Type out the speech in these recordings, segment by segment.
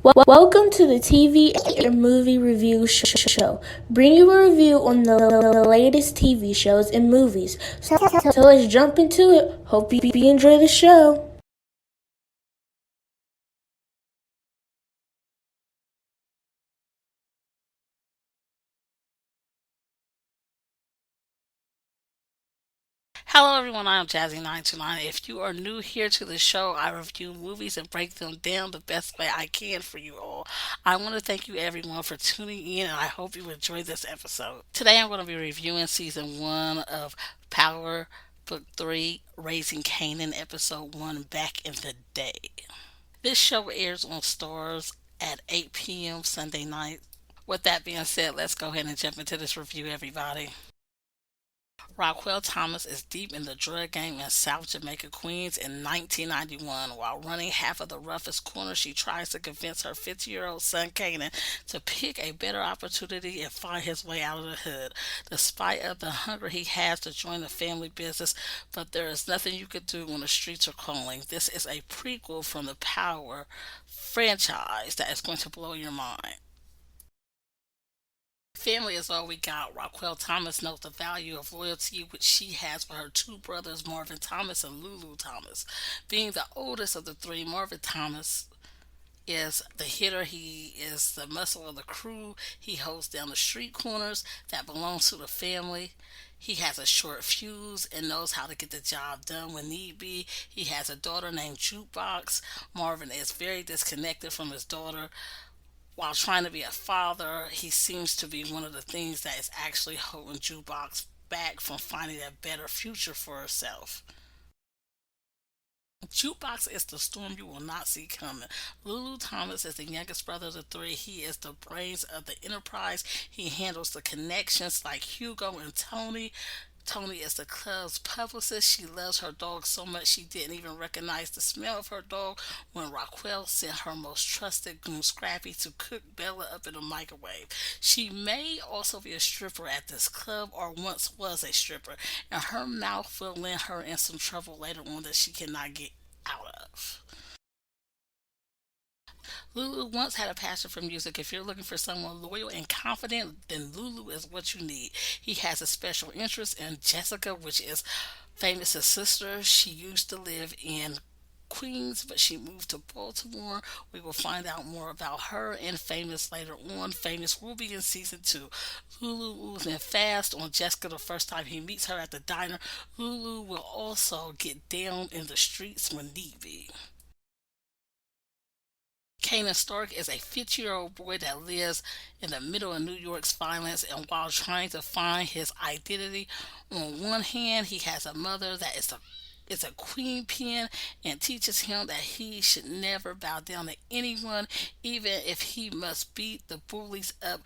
Welcome to the TV and movie review show. Bring you a review on the latest TV shows and movies. So let's jump into it. Hope you enjoy the show. Hello everyone, I am Jazzy929. If you are new here to the show, I review movies and break them down the best way I can for you all. I want to thank you everyone for tuning in and I hope you enjoyed this episode. Today I'm going to be reviewing season 1 of Power Book 3, Raising Kanan, episode 1, Back in the Day. This show airs on Stars at 8 p.m. Sunday night. With that being said, let's go ahead and jump into this review, everybody. Raquel Thomas is deep in the drug game in South Jamaica, Queens in 1991. While running half of the roughest corner, she tries to convince her 50-year-old son Kanan to pick a better opportunity and find his way out of the hood. Despite of the hunger he has to join the family business, but there is nothing you could do when the streets are calling. This is a prequel from the Power franchise that is going to blow your mind. Family is all we got. Raquel Thomas knows the value of loyalty which she has for her two brothers, Marvin Thomas and Lulu Thomas. Being the oldest of the three, Marvin Thomas is the hitter. He is the muscle of the crew. He holds down the street corners that belongs to the family. He has a short fuse and knows how to get the job done when need be. He has a daughter named Jukebox. Marvin is very disconnected from his daughter. While trying to be a father, he seems to be one of the things that is actually holding Jukebox back from finding a better future for herself. Jukebox is the storm you will not see coming. Lulu Thomas is the youngest brother of the three. He is the brains of the enterprise. He handles the connections like Hugo and Tony. Tony is the club's publicist. She loves her dog so much she didn't even recognize the smell of her dog when Raquel sent her most trusted goon Scrappy to cook Bella up in a microwave. She may also be a stripper at this club or once was a stripper, and her mouth will land her in some trouble later on that she cannot get out of. Lulu once had a passion for music. If you're looking for someone loyal and confident, then Lulu is what you need. He has a special interest in Jessica, which is Famous' sister. She used to live in Queens, but she moved to Baltimore. We will find out more about her and Famous later on. Famous will be in season 2. Lulu moves in fast on Jessica the first time he meets her at the diner. Lulu will also get down in the streets when need be. Kanan Stark is a 50-year-old boy that lives in the middle of New York's violence, and while trying to find his identity, on one hand, he has a mother that is a queen pin and teaches him that he should never bow down to anyone, even if he must beat the bullies up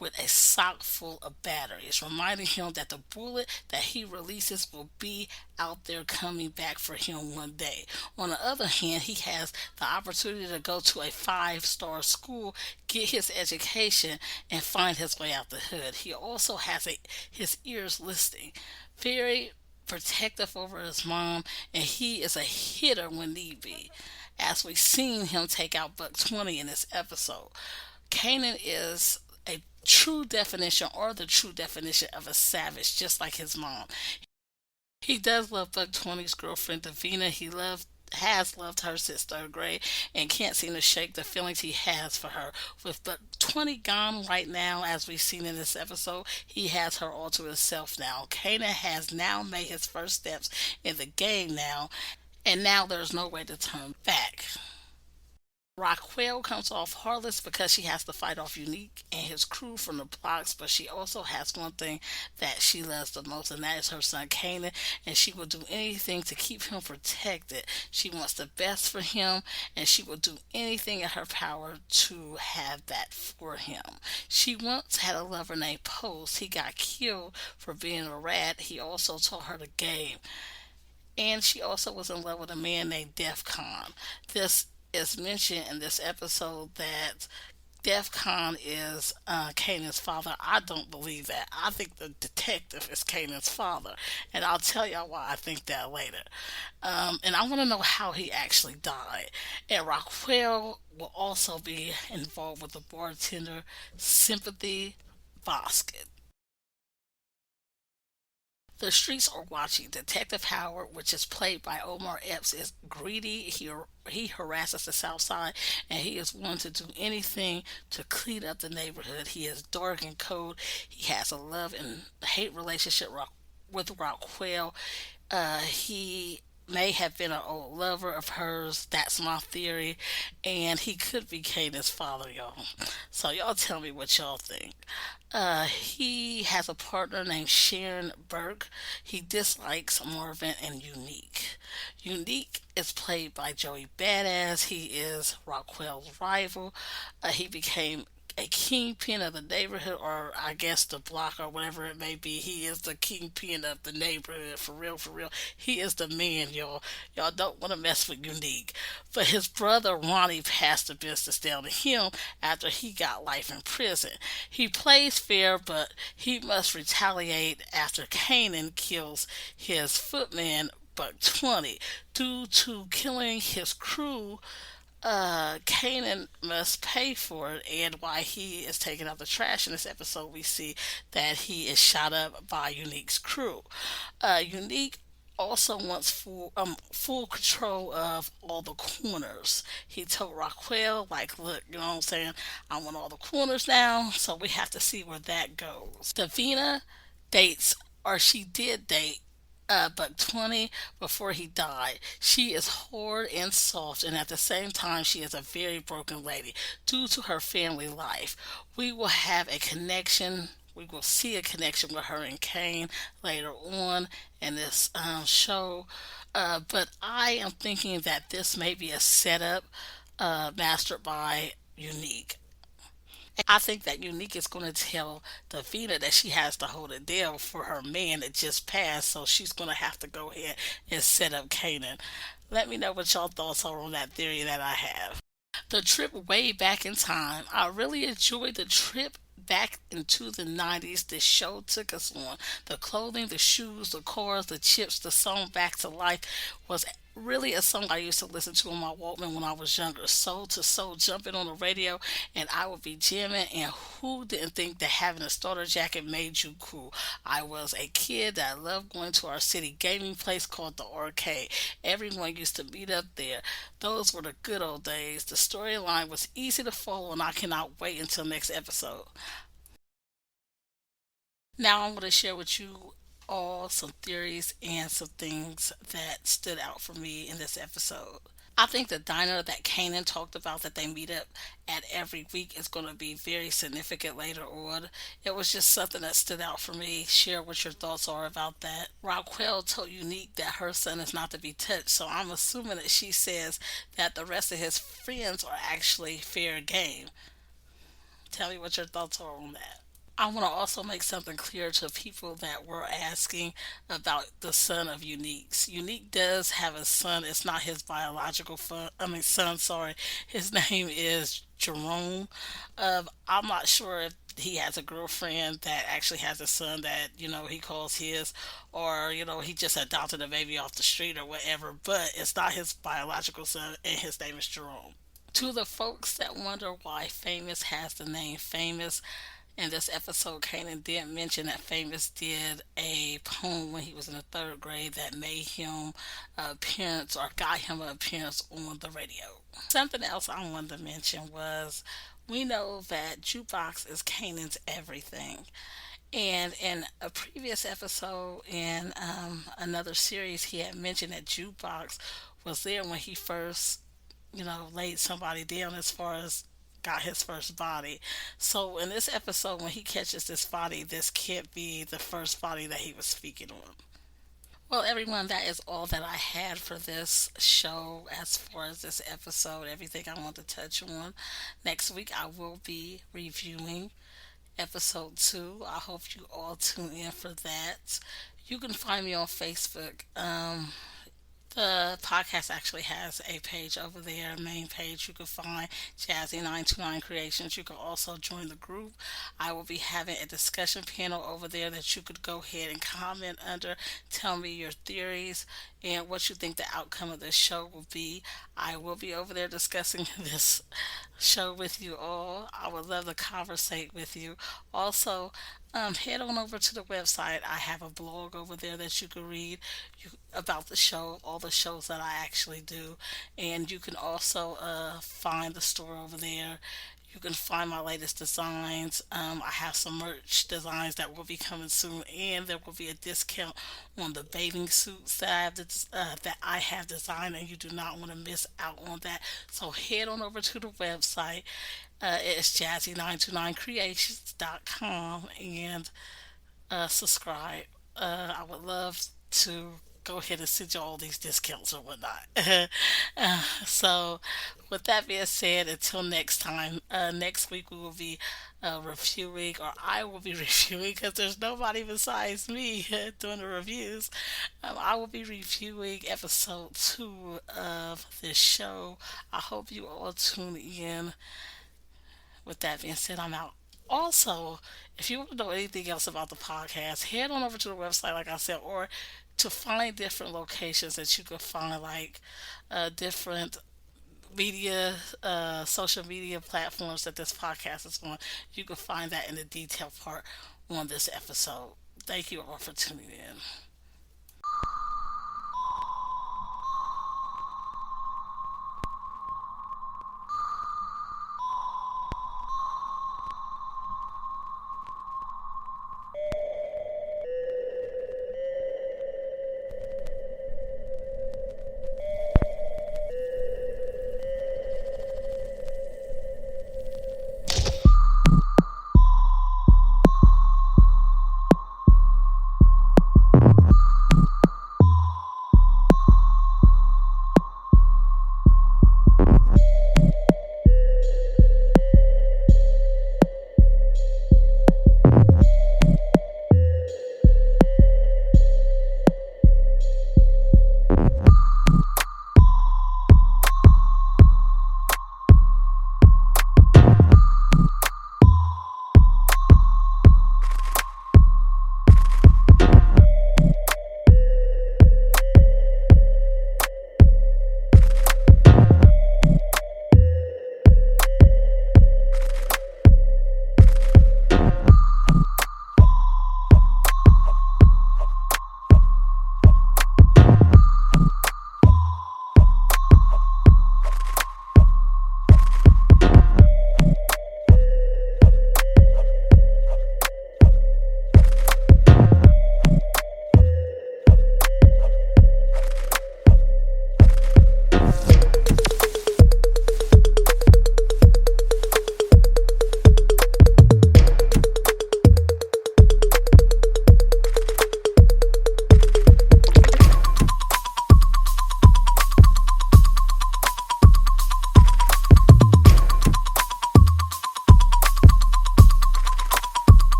with a sock full of batteries, reminding him that the bullet that he releases will be out there coming back for him one day. On the other hand, he has the opportunity to go to a five-star school, get his education, and find his way out the hood. He also has his ears listening. Very protective over his mom, and he is a hitter when need be, as we've seen him take out Buck 20 in this episode. Kanan is a true definition or the true definition of a savage, just like his mom. He does love Buck 20's girlfriend Davina. He has loved her since third grade and can't seem to shake the feelings he has for her. With Buck 20 gone right now, as we've seen in this episode, he has her all to himself now. Kanan has now made his first steps in the game now, and now there's no way to turn back. Raquel comes off heartless because she has to fight off Unique and his crew from the blocks, but she also has one thing that she loves the most, and that is her son Kanan, and she will do anything to keep him protected. She wants the best for him, and she will do anything in her power to have that for him. She once had a lover named Post. He got killed for being a rat. He also taught her the game. And she also was in love with a man named Defcon. This is mentioned in this episode that Def Con is Kanan's father. I don't believe that. I think the detective is Kanan's father, and I'll tell y'all why I think that later. And I want to know how he actually died. And Raquel will also be involved with the bartender Sympathy Bosket. The streets are watching. Detective Howard, which is played by Omar Epps, is greedy. He harasses the South Side, and he is willing to do anything to clean up the neighborhood. He is dark and cold. He has a love and hate relationship with Rockwell. He may have been an old lover of hers. That's my theory. And he could be Kanan's father, y'all. So y'all tell me what y'all think. He has a partner named Sharon Burke. He dislikes Marvin and Unique. Unique is played by Joey Badass. He is Rockwell's rival. He became a kingpin of the neighborhood, or I guess the block, or whatever it may be. He is the kingpin of the neighborhood, for real, for real. He is the man, y'all. Y'all don't want to mess with Unique. But his brother Ronnie passed the business down to him after he got life in prison. He plays fair, but he must retaliate after Kanan kills his footman Buck 20 due to killing his crew. Kanan must pay for it, and while he is taking out the trash in this episode, we see that he is shot up by Unique's crew. Unique also wants full control of all the corners. He told Raquel, like, look, you know what I'm saying? I want all the corners now, so we have to see where that goes. Davina dates, or she did date, Buck 20 before he died. She is hard and soft, and at the same time, she is a very broken lady due to her family life. We will have a connection. We will see a connection with her and Kane later on in this show. But I am thinking that this may be a setup mastered by Unique. I think that Unique is going to tell Davina that she has to hold it down for her man that just passed, so she's going to have to go ahead and set up Kanan. Let me know what y'all thoughts are on that theory that I have. The trip way back in time. I really enjoyed the trip back into the 90s this show took us on. The clothing, the shoes, the cars, the chips, the song Back to Life was really a song I used to listen to on my Walkman when I was younger. Soul to soul, jumping on the radio, and I would be jamming. And who didn't think that having a starter jacket made you cool? I was a kid that loved going to our city gaming place called the Arcade. Everyone used to meet up there. Those were the good old days. The storyline was easy to follow, and I cannot wait until next episode. Now I'm going to share with you all some theories and some things that stood out for me in this episode. I think the diner that Kanan talked about that they meet up at every week is going to be very significant later on. It was just something that stood out for me. Share what your thoughts are about that. Raquel told Unique that her son is not to be touched, so I'm assuming that she says that the rest of his friends are actually fair game. Tell me what your thoughts are on that. I want to also make something clear to people that were asking about the son of Unique's. Unique does have a son. It's not his biological son. Sorry, his name is Jerome. I'm not sure if he has a girlfriend that actually has a son that he calls his, or he just adopted a baby off the street or whatever. But it's not his biological son, and his name is Jerome. To the folks that wonder why Famous has the name Famous, in this episode, Kanan did mention that Famous did a poem when he was in the third grade that made him appearance, or got him an appearance on the radio. Something else I wanted to mention was, we know that Jukebox is Kanan's everything. And in a previous episode in another series, he had mentioned that Jukebox was there when he first laid somebody down, as far as got his first body. So in this episode, when he catches this body, this can't be the first body that he was speaking on. Well, everyone, that is all that I had for this show as far as this episode, everything I want to touch on. Next week, I will be reviewing episode 2. I hope you all tune in for that. You can find me on Facebook. The podcast actually has a page over there, main page. You can find Jazzy929 Creations. You can also join the group. I will be having a discussion panel over there that you could go ahead and comment under. Tell me your theories and what you think the outcome of this show will be. I will be over there discussing this show with you all. I would love to conversate with you. Also, head on over to the website. I have a blog over there that you can read about the show, all the shows that I actually do, and you can also find the store over there. You can find my latest designs. I have some merch designs that will be coming soon, and there will be a discount on the bathing suits that I have designed, and you do not want to miss out on that. So head on over to the website. It's jazzy929creations.com and subscribe. I would love to go ahead and send you all these discounts or whatnot. So, with that being said, until next time, next week we will be reviewing, or I will be reviewing, because there's nobody besides me doing the reviews. I will be reviewing episode 2 of this show. I hope you all tune in. With that being said, I'm out. Also, if you want to know anything else about the podcast, head on over to the website, like I said, or to find different locations that you can find, like different media, social media platforms that this podcast is on. You can find that in the detail part on this episode. Thank you all for tuning in.